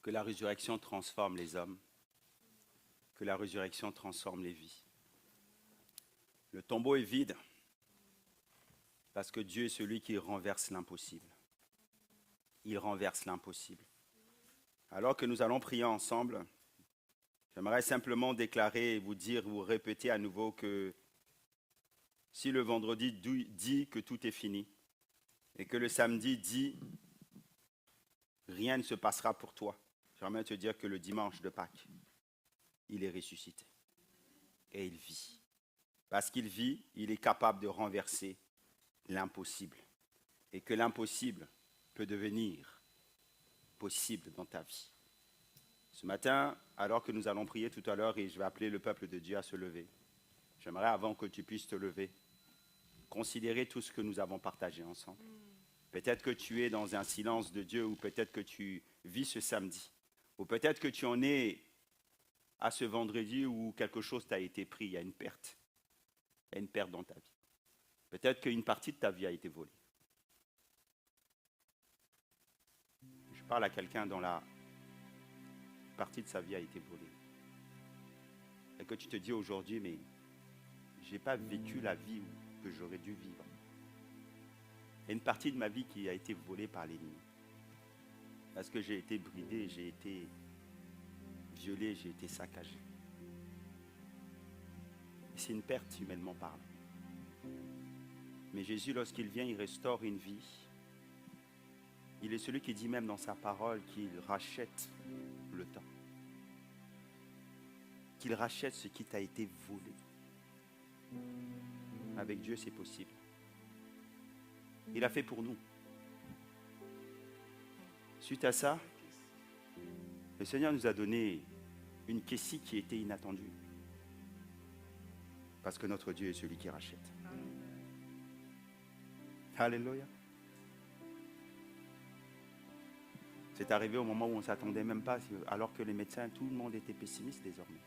Que la résurrection transforme les hommes. Que la résurrection transforme les vies. Le tombeau est vide parce que Dieu est celui qui renverse l'impossible. Il renverse l'impossible. Alors que nous allons prier ensemble, j'aimerais simplement déclarer et vous répéter à nouveau que si le vendredi dit que tout est fini et que le samedi dit rien ne se passera pour toi, j'aimerais te dire que le dimanche de Pâques, il est ressuscité et il vit. Parce qu'il vit, il est capable de renverser l'impossible et que l'impossible peut devenir possible dans ta vie. Ce matin, alors que nous allons prier tout à l'heure et je vais appeler le peuple de Dieu à se lever, j'aimerais, avant que tu puisses te lever, considérer tout ce que nous avons partagé ensemble. Peut-être que tu es dans un silence de Dieu ou peut-être que tu vis ce samedi. Ou peut-être que tu en es à ce vendredi où quelque chose t'a été pris, il y a une perte. Il y a une perte dans ta vie. Peut-être qu'une partie de ta vie a été volée. Je parle à quelqu'un dont la partie de sa vie a été volée. Et que tu te dis aujourd'hui, mais je n'ai pas vécu la vie que j'aurais dû vivre. Il y a une partie de ma vie qui a été volée par l'ennemi. Parce que j'ai été bridé, j'ai été violé, j'ai été saccagé. Et c'est une perte humainement parlant. Mais Jésus, lorsqu'il vient, il restaure une vie. Il est celui qui dit même dans sa parole qu'il rachète le temps. Qu'il rachète ce qui t'a été volé. Avec Dieu, c'est possible. Il a fait pour nous. Suite à ça, le Seigneur nous a donné une Kessie qui était inattendue. Parce que notre Dieu est celui qui rachète. Alléluia. C'est arrivé au moment où on ne s'attendait même pas, alors que les médecins, tout le monde était pessimiste désormais.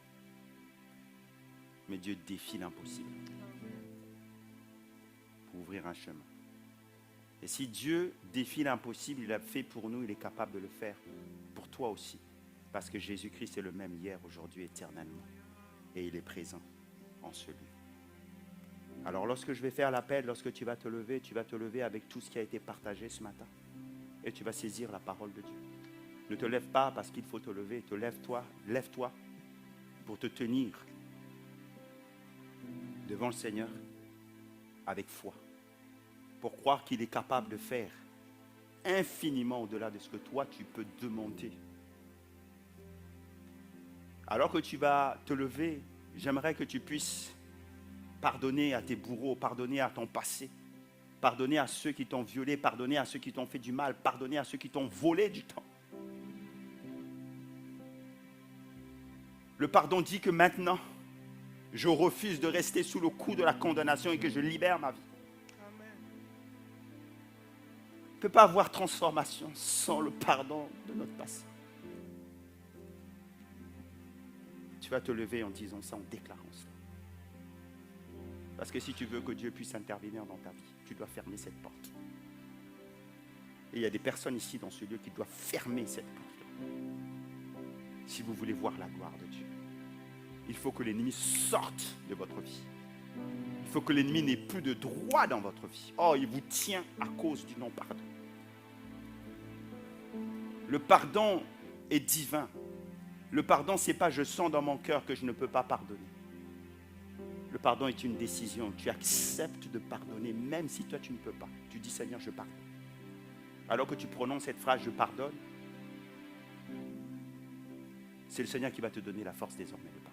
Mais Dieu défie l'impossible pour ouvrir un chemin. Et si Dieu défie l'impossible, il l'a fait pour nous, il est capable de le faire pour toi aussi. Parce que Jésus-Christ est le même hier, aujourd'hui, éternellement. Et il est présent en celui. Alors lorsque je vais faire l'appel, lorsque tu vas te lever avec tout ce qui a été partagé ce matin. Et tu vas saisir la parole de Dieu. Ne te lève pas parce qu'il faut te lever. Lève-toi pour te tenir devant le Seigneur avec foi. Pour croire qu'il est capable de faire infiniment au-delà de ce que toi tu peux demander. Alors que tu vas te lever, j'aimerais que tu puisses pardonner à tes bourreaux, pardonner à ton passé, pardonner à ceux qui t'ont violé, pardonner à ceux qui t'ont fait du mal, pardonner à ceux qui t'ont volé du temps. Le pardon dit que maintenant, je refuse de rester sous le coup de la condamnation et que je libère ma vie. Il ne peut pas avoir transformation sans le pardon de notre passé. Tu vas te lever en disant ça, en déclarant ça. Parce que si tu veux que Dieu puisse intervenir dans ta vie, tu dois fermer cette porte. Et il y a des personnes ici dans ce lieu qui doivent fermer cette porte. Si vous voulez voir la gloire de Dieu, il faut que l'ennemi sorte de votre vie. Il faut que l'ennemi n'ait plus de droit dans votre vie. Oh, il vous tient à cause du non-pardon. Le pardon est divin. Le pardon, ce n'est pas je sens dans mon cœur que je ne peux pas pardonner. Le pardon est une décision. Tu acceptes de pardonner même si toi tu ne peux pas. Tu dis Seigneur, je pardonne. Alors que tu prononces cette phrase, je pardonne, c'est le Seigneur qui va te donner la force désormais de pardonner.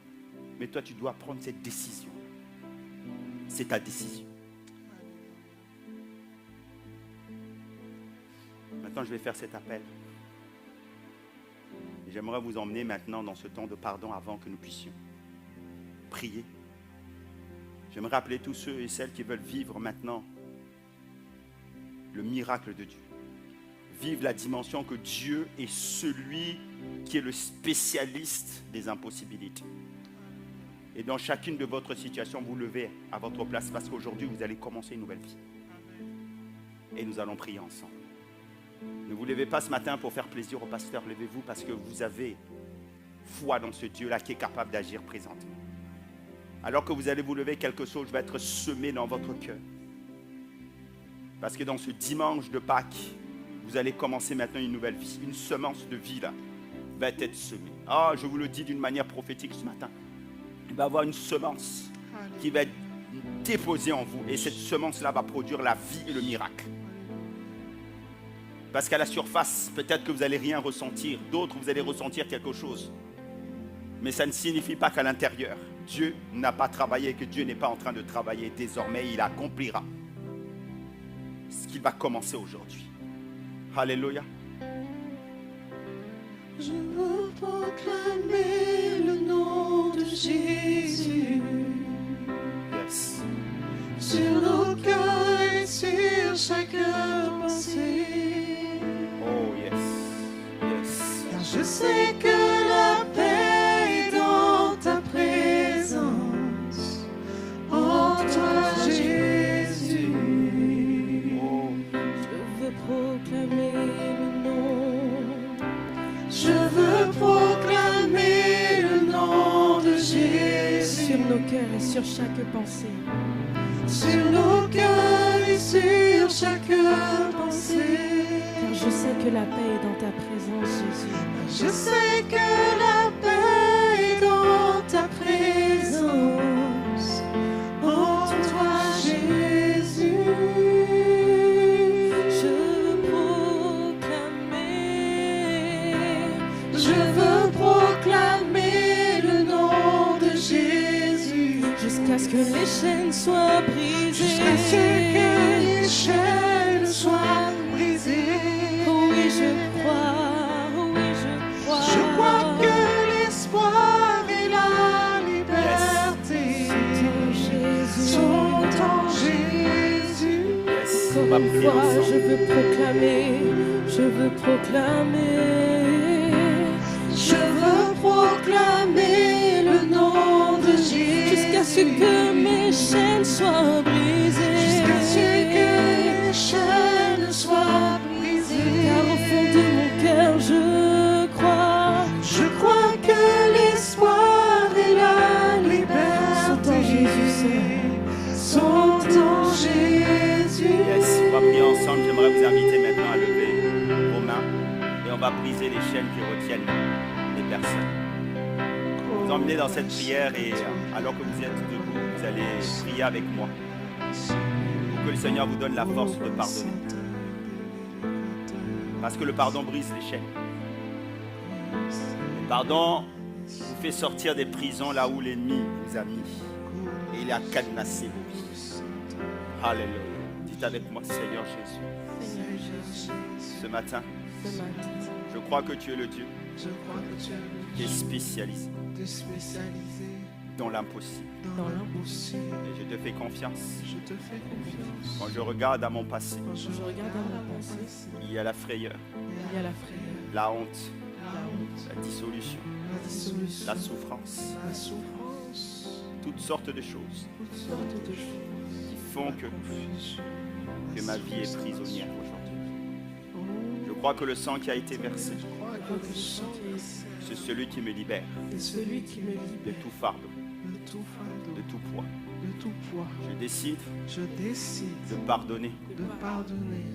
Mais toi tu dois prendre cette décision. C'est ta décision. Maintenant je vais faire cet appel. Et j'aimerais vous emmener maintenant dans ce temps de pardon avant que nous puissions prier. J'aimerais appeler tous ceux et celles qui veulent vivre maintenant le miracle de Dieu. Vivre la dimension que Dieu est celui qui est le spécialiste des impossibilités. Et dans chacune de votre situation, vous levez à votre place parce qu'aujourd'hui, vous allez commencer une nouvelle vie. Et nous allons prier ensemble. Ne vous levez pas ce matin pour faire plaisir au pasteur. Levez-vous parce que vous avez foi dans ce Dieu-là qui est capable d'agir présentement. Alors que vous allez vous lever, quelque chose va être semé dans votre cœur. Parce que dans ce dimanche de Pâques, vous allez commencer maintenant une nouvelle vie. Une semence de vie là va être semée. Ah, je vous le dis d'une manière prophétique ce matin. Il va y avoir une semence qui va être déposée en vous. Et cette semence-là va produire la vie et le miracle. Parce qu'à la surface, peut-être que vous n'allez rien ressentir. D'autres, vous allez ressentir quelque chose. Mais ça ne signifie pas qu'à l'intérieur, Dieu n'a pas travaillé, que Dieu n'est pas en train de travailler. Désormais, il accomplira ce qu'il va commencer aujourd'hui. Alléluia. Je veux proclamer le nom de Jésus. Yes. Sur nos cœurs et sur chaque pensée. Oh, yes. Yes. Car je sais que la paix est dans ta présence. En toi, Jésus. Oh, Je veux proclamer le nom. Je veux proclamer le nom de Jésus. Sur nos cœurs et sur chaque pensée. Sur nos cœurs et sur chaque pensée. Car je sais que la paix est dans ta présence, Jésus. Je sais que la paix est dans ta présence. En toi, Jésus. Je veux proclamer le nom de Jésus. Jusqu'à ce que les chaînes soient brisées. Jusqu'à ce que les chaînes soient brisées. Oh oui, je crois. Oh oui, je crois. Je crois que l'espoir et la liberté sont en Jésus. yes. On Encore va une prier fois, ensemble. je veux proclamer. Je veux proclamer. Je veux proclamer le nom de Jésus. Jusqu'à ce que mes chaînes soient brisées. Jusqu'à ce que les chaînes soient brisées. Car au fond de mon cœur, je crois. Je crois que l'espoir et la Sont en liberté Jésus sont en Jésus. Yes, on va prier ensemble. J'aimerais vous inviter maintenant à lever vos mains et on va briser les chaînes qui retiennent les personnes. Vous emmenez dans cette prière et alors que vous êtes debout, vous allez prier avec moi pour que le Seigneur vous donne la force de pardonner. Parce que le pardon brise les chaînes. Le pardon vous fait sortir des prisons là où l'ennemi vous a mis et il a cadenassé vos vies. Alléluia. Dites avec moi, Seigneur Jésus, Seigneur Jésus, ce matin, ce matin, je crois que tu es le Dieu Je crois que tu qui est spécialisé es spécialisé dans l'impossible. dans l'impossible. l'impossible. Et je te fais confiance. Je te fais confiance. Quand je regarde à mon passé, Quand Je regarde à mon passé, il y a la frayeur, il y a la frayeur, la honte, la honte, la dissolution, la dissolution, la souffrance, la souffrance, toutes sortes de choses toutes sortes de choses qui font que confusion, ma la vie est circonstance. prisonnière aujourd'hui. Oh, Je crois que le sang qui a été versé, je crois que le sang c'est celui qui me libère est celui qui me de libère tout fardeau, de tout fardeau, de tout poids. de tout poids. Je décide Je décide de pardonner de pardonner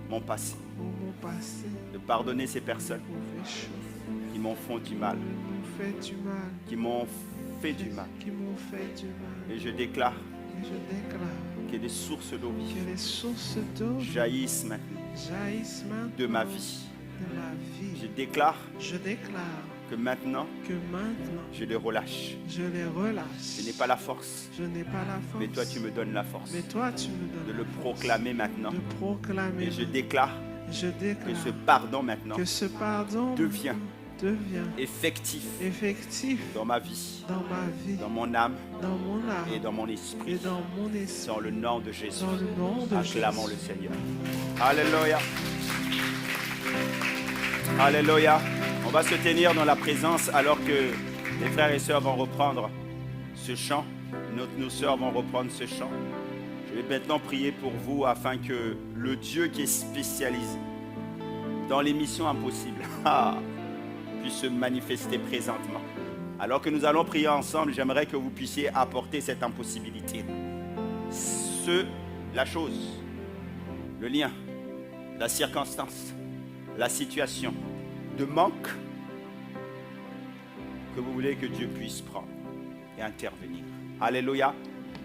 mon passé, mon passé, de pardonner ces personnes mon péché, qui m'ont fait du mal, qui m'ont fait du mal, qui m'ont fait du mal. qui m'ont fait du mal. Et je déclare Et je déclare que des sources d'eau que vive les sources d'eau jaillissent maintenant jaillissent maintenant de ma vie. de ma Je vie. déclare Je déclare que maintenant, que maintenant, je les relâche. je les relâche. Je n'ai pas la force, Je n'ai pas la force. mais toi, tu me donnes la force Mais toi, tu me donnes de le la force proclamer maintenant. de proclamer. Et je déclare Je que déclare ce pardon maintenant que ce pardon devient effectif effectif dans ma vie, dans ma vie, dans mon âme dans mon âme et dans mon et esprit. dans mon esprit. Dans le nom de Jésus. Dans le nom de Acclamons Jésus. le Seigneur. Alléluia. Alléluia. On va se tenir dans la présence alors que les frères et sœurs vont reprendre ce chant. Nos sœurs vont reprendre ce chant. Je vais maintenant prier pour vous afin que le Dieu qui est spécialisé dans les missions impossibles puisse se manifester présentement. Alors que nous allons prier ensemble, j'aimerais que vous puissiez apporter cette impossibilité. La chose, le lien, la circonstance, la situation de manque que vous voulez que Dieu puisse prendre et intervenir. Alléluia,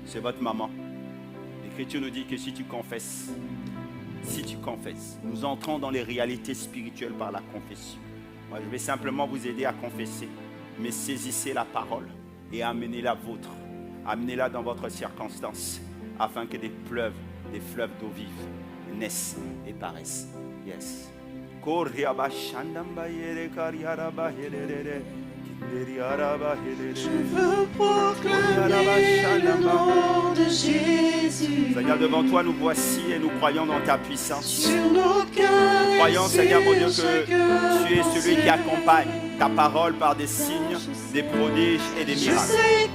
c'est votre maman. L'Écriture nous dit que si tu confesses, nous entrons dans les réalités spirituelles par la confession. Moi, je vais simplement vous aider à confesser, mais saisissez la parole et amenez-la vôtre. Amenez-la dans votre circonstance, afin que des fleuves d'eau vive naissent et paraissent. Yes. Je veux proclamer le nom de Jésus. Seigneur, devant toi, nous voici et nous croyons dans ta puissance. Sur nos cœurs. Croyons, Seigneur mon Dieu, que tu es celui qui accompagne ta parole par des signes, des prodiges et des Je miracles. sais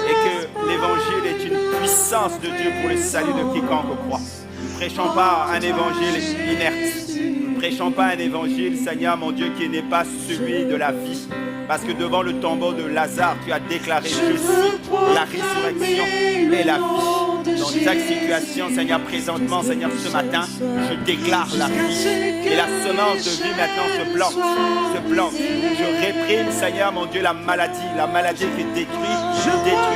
Et que l'évangile est une puissance de Dieu pour le salut de quiconque croit. Nous ne prêchons pas un évangile inerte. Nous ne prêchons pas un évangile, Seigneur mon Dieu, qui n'est pas celui de la vie. Parce que devant le tombeau de Lazare, tu as déclaré, je suis la résurrection et la vie. Dans chaque situation, Seigneur, présentement, Seigneur, ce matin, je déclare la vie. Et la semence de vie maintenant se plante. Je réprime, Seigneur, mon Dieu, la maladie qui détruit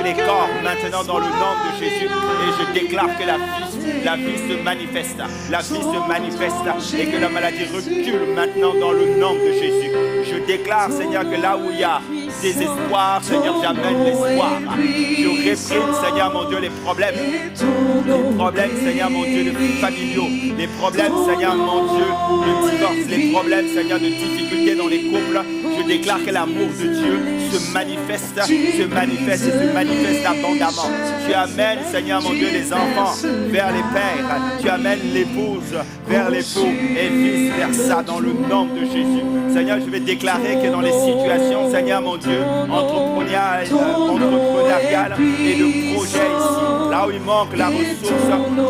les corps maintenant dans le nom de Jésus. Et je déclare que la vie se manifeste. La vie se manifeste et que la maladie recule maintenant dans le nom de Jésus. Je déclare, Seigneur, que là où il y a désespoir, Seigneur, j'amène l'espoir. Je réprime, Seigneur, mon Dieu, les problèmes, Seigneur, mon Dieu, de familiaux, les problèmes, Seigneur, mon Dieu, de divorce, les problèmes, Seigneur, de difficultés dans les couples. Je déclare que l'amour de Dieu se manifeste abondamment. Tu amènes, Seigneur, mon Dieu, les enfants vers les pères. Tu amènes l'épouse vers l'époux et vice-versa dans le nom de Jésus. Seigneur, je vais déclarer que dans les situations, Seigneur, mon Dieu, entrepreneuriales et de projets ici, là où il manque la ressource,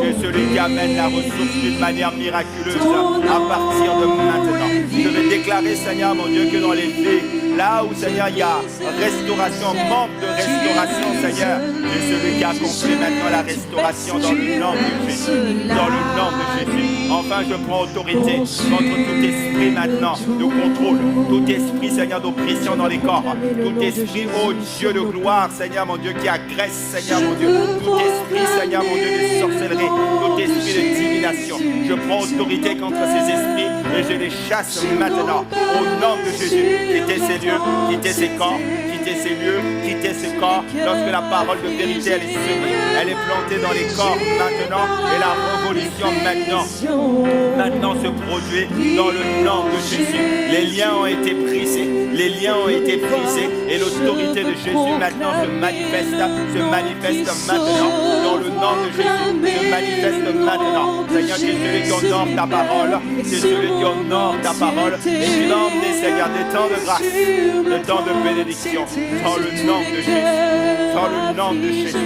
tu es celui qui amène la ressource d'une manière miraculeuse à partir de maintenant. Je vais déclarer, Seigneur, mon Dieu, que dans les vies, là où, Seigneur, il y a restauration, manque de restauration, Seigneur, tu es celui qui accomplit maintenant la restauration dans le nom de Jésus. Dans le nom de Jésus. Enfin, je prends autorité contre tout esprit maintenant de contrôle, tout esprit, Seigneur, d'oppression dans les corps, tout esprit, oh Dieu de gloire, Seigneur, mon Dieu, qui agresse, Seigneur, mon Dieu, tout esprit, Seigneur, mon Dieu, de sorcellerie, tout esprit de divination. Je prends autorité contre ces esprits et je les chasse maintenant au nom de Jésus. Quittez ces lieux, quittez ces corps, quittez ces lieux, quittez ces corps. Lorsque la parole de vérité, elle est semée, elle est plantée dans les corps maintenant et la révolution maintenant se produit dans le nom de Jésus. Les liens ont été brisés, et l'autorité de Jésus maintenant se manifeste maintenant dans le nom de Jésus, se manifeste maintenant. Seigneur, tu es celui qui honore ta parole, tu es celui qui honore ta parole et qui va emmener, Seigneur, des temps de grâce, des temps de bénédiction dans le nom de Jésus, dans le nom de Jésus,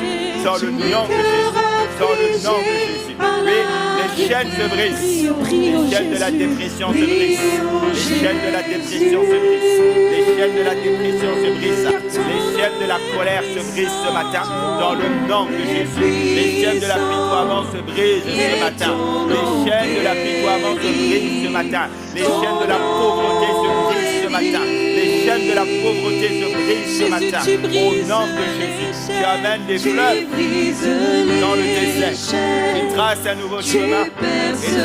dans le nom de Jésus, dans le nom de Jésus. Oui, les chaînes se brisent, les chaînes de la dépression se brisent, les chaînes de la dépression se brisent, les chaînes de la dépression se brisent, les chaînes de la colère se brisent ce matin dans le nom de Jésus. Les chaînes de l'apitoiement se brisent ce matin, les chaînes de l'apitoiement se brisent ce matin, les chaînes de la pauvreté se brisent ce matin, les chaînes de la pauvreté se brisent ce matin au nom de Jésus. Tu amènes des fleuves dans le désert, tu traces un nouveau chemin et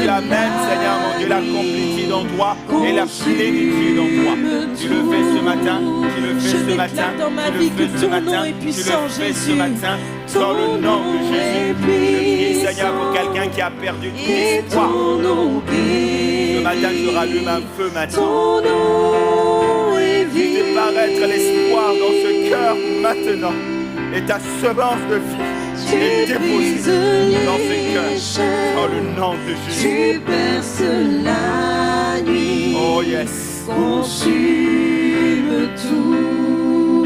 tu amènes, Seigneur mon Dieu, la complétude en toi et la plénitude en toi. Tu le fais ce matin, tu le fais ce matin, tu le fais ce matin, tu le fais ce matin, dans le nom de Jésus. Je prie, Seigneur, pour quelqu'un qui a perdu tout espoir. Ce matin, je rallume un feu maintenant. Je fais paraître l'espoir dans ce cœur maintenant. Et ta semence de vie est déposée dans ce cœur, dans le nom de Jésus. Tu perces la nuit, Oh yes. consume tout.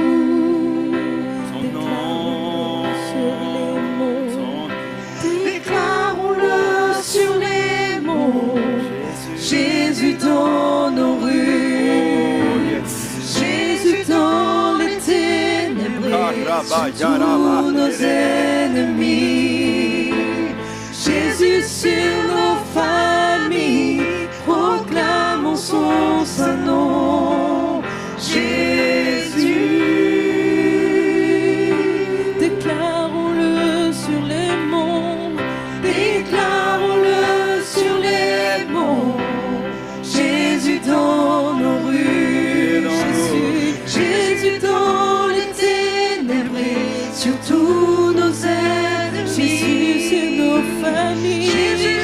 Son nom, Déclarons-le sur les monts. Jésus dans nos Oh rues, yes. Jésus dans les ténèbres, sur tous nos ennemis. Jésus sur nos familles, proclamons son saint nom. Jésus, Déclarons-le sur les monts. déclarons-le sur les monts. Jésus dans nos rues, Jésus dans les ténèbres, sur tous nos ennemis. Jésus, c'est nos familles. Jésus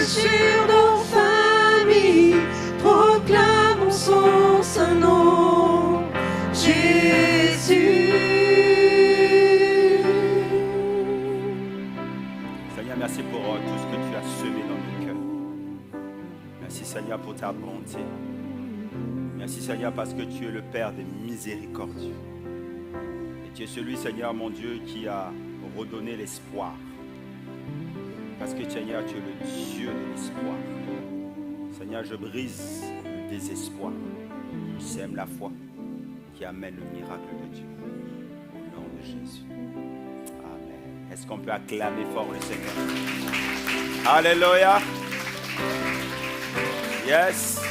Seigneur, tout ce que tu as semé dans nos cœurs. Merci, Seigneur, pour ta bonté. Merci, Seigneur, parce que tu es le Père des miséricordieux. Et tu es celui, Seigneur, mon Dieu, qui a redonné l'espoir. Parce que, Seigneur, tu es le Dieu de l'espoir. Seigneur, je brise le désespoir. Je sème la foi qui amène le miracle de Dieu. Au nom de Jésus. Amen. Est-ce qu'on peut acclamer fort le Seigneur? Alléluia. Yes.